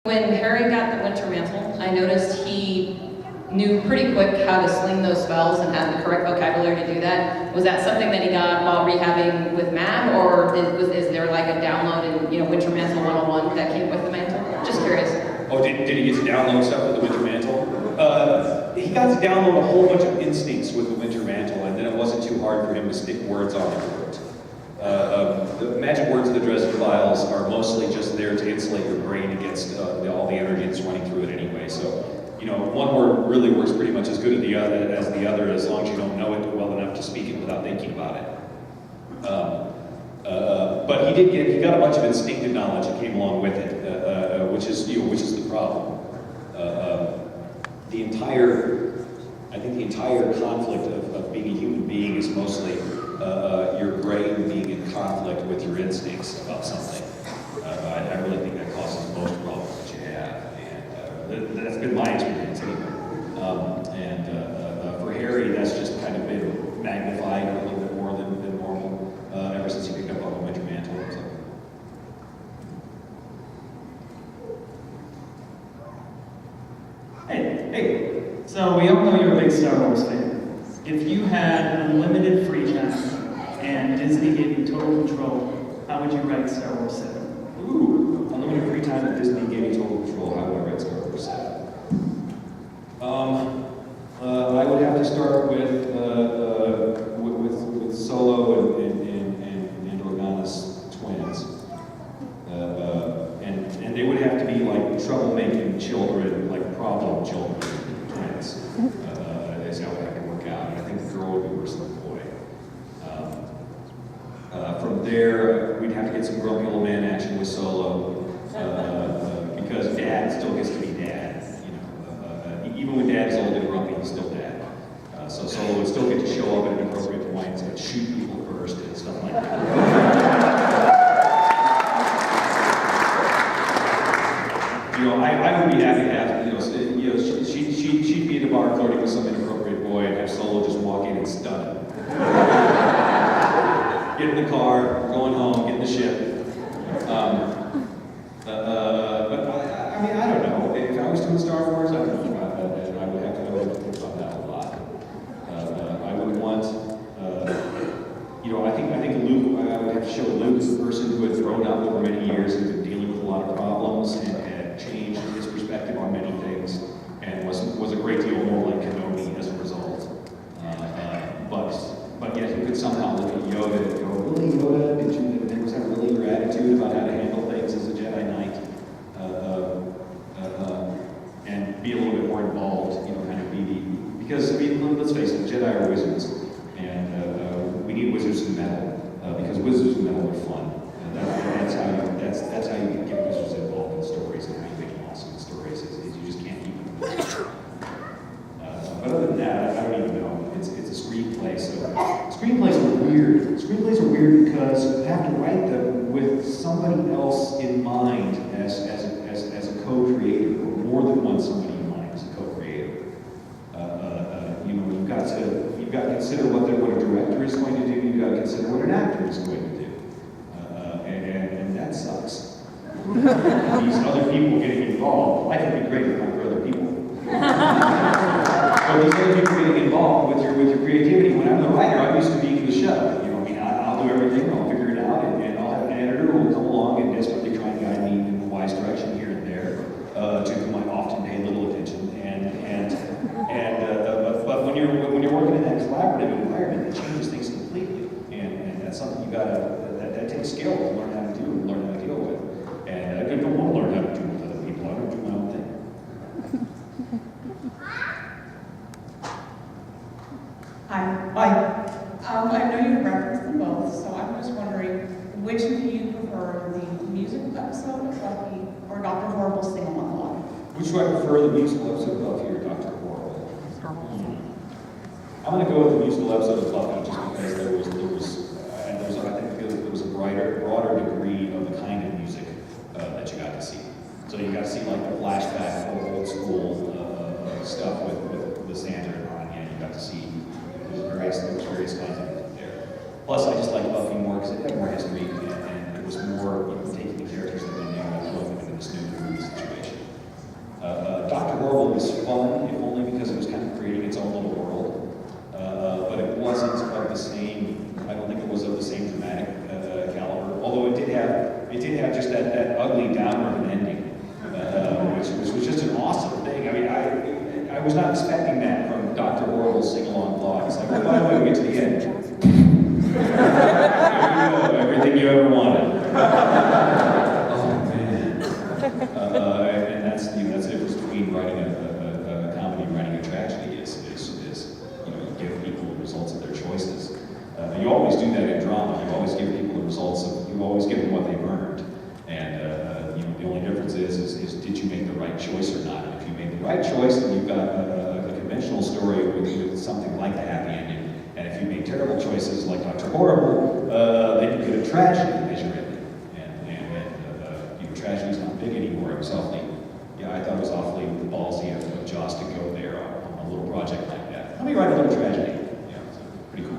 When Harry got the Winter Mantle, I noticed he knew pretty quick how to sling those spells and had the correct vocabulary to do that. Was that something that he got while rehabbing with Mab, or is there like a download in Winter Mantle 101 that came with the mantle? Just curious. Oh, did he get to download stuff with the Winter Mantle? He got to download a whole bunch of instincts with the Winter Mantle, and then it wasn't too hard for him to stick words on the board. The magic words of the Dresden Files are mostly just there to insulate your brain against all the energy that's running through it anyway. So, one word really works pretty much as good as the other, as long as you don't know it well enough to speak it without thinking about it. But he got a bunch of instinctive knowledge that came along with it, which is the problem. I think the entire conflict of being a human being is mostly your brain being in conflict with your instincts about something. I really think that causes most problems that you have, and that's been my experience anyway. For Harry, that's just kind of been magnified a little bit more than normal ever since he picked up on the Winter Mantle. So. Hey. So we all know you're a big Star Wars fan. If you had unlimited free time and Disney gave you total control, how would you write Star Wars 7? Ooh, unlimited free time and Disney gave you total control. How would I write Star Wars 7? I would have to start with Solo and Organa's twins, and they would have to be like troublemaking children, like problem children. Is how that can work out. And I think the girl would be worse than the boy. From there, we'd have to get some grumpy old man action with Solo, because Dad still gets to be Dad. Even when Dad is old and grumpy, he's still Dad. So Solo would still get to show up at an appropriate point and shoot people first and stuff like that. I would be happy to have, she'd be in the bar flirting with some inappropriate boy and have Solo just walk in and stun him. Get in the car, going home, get in the ship. But I don't know. If I was doing Star Wars, I would think about that, and I would have to think about that a lot. I would want, I think Luke, I would have to show Luke as a person who had grown up over many years and been dealing with a lot of problems and had changed his perspective on many things, and was a great deal more like Kenobi as a result. But yet he could somehow look at Yoda and go, really, Yoda, was that really your attitude about how to handle things as a Jedi Knight? And be a little bit more involved, kind of because, let's face it, Jedi are wizards, and we need wizards in metal, because wizards in metal are fun. That's how you get wizards involved in stories, and how you make them awesome in stories, is you just can't keep them. But other than that, I don't even know. It's a screenplay, so screenplays are weird. Screenplays are weird because you have to write them with somebody else in mind as a co-creator, or more than one somebody in mind as a co-creator. You've got to consider what a director is going to do. You've got to consider what an actor is going to do, and that sucks. These other people getting involved. I can be great for other people. So these other people getting involved with your creativity. When I'm the writer, I'm used to being the show. I'll do everything, I'll figure it out, and I'll have an editor who will come along and desperately try and guide me in the wise direction here and there, to my often paid little attention. But when you're working in that collaborative environment, it changes things completely, and that's something that takes skill to learn how to do and learn how to deal with. And I don't want to learn how to do with other people. I don't do my own thing. Hi. I know you referenced them both, so I'm just wondering, which of you prefer the musical episode of Buffy or Dr. Horrible's single monologue? Which do I prefer, the musical episode of Buffy or Dr. Horrible? I'm going to go with the musical episode of Buffy just because there was a broader degree of the kind of music that you got to see. So you got to see like the flashback of old school stuff with the Santa and Anya. You got to see various kinds of music there. Plus, I just like Buffy more because it had more history and it was more taking the characters that they knew and putting them into this new movie situation. was fun, if only because it was kind of creating its own little world. But it wasn't of the same, I don't think it was of the same dramatic caliber, although it did have just that ugly downer of an ending, which was just an awesome thing. I mean, I was not expecting that from Dr. Horrible's sing-along blog. It's like, well, by the way, we get to the end. There you go, everything you ever wanted. Oh, man. And that's the difference between writing a comedy and writing a tragedy is you give people the results of their choices. You always do that in drama. You always give people the results of, you always give them what they've earned. And the only difference is did you make the right choice or not? And if you made the right choice, then you've got a conventional story with something like the happy ending. And if you made terrible choices like Dr. Horrible, then you get a tragedy as your ending. And tragedy's not big anymore. It was awfully, I thought it was awfully ballsy of Joss to go there on a little project like that. Let me write a little tragedy. Yeah, so pretty cool.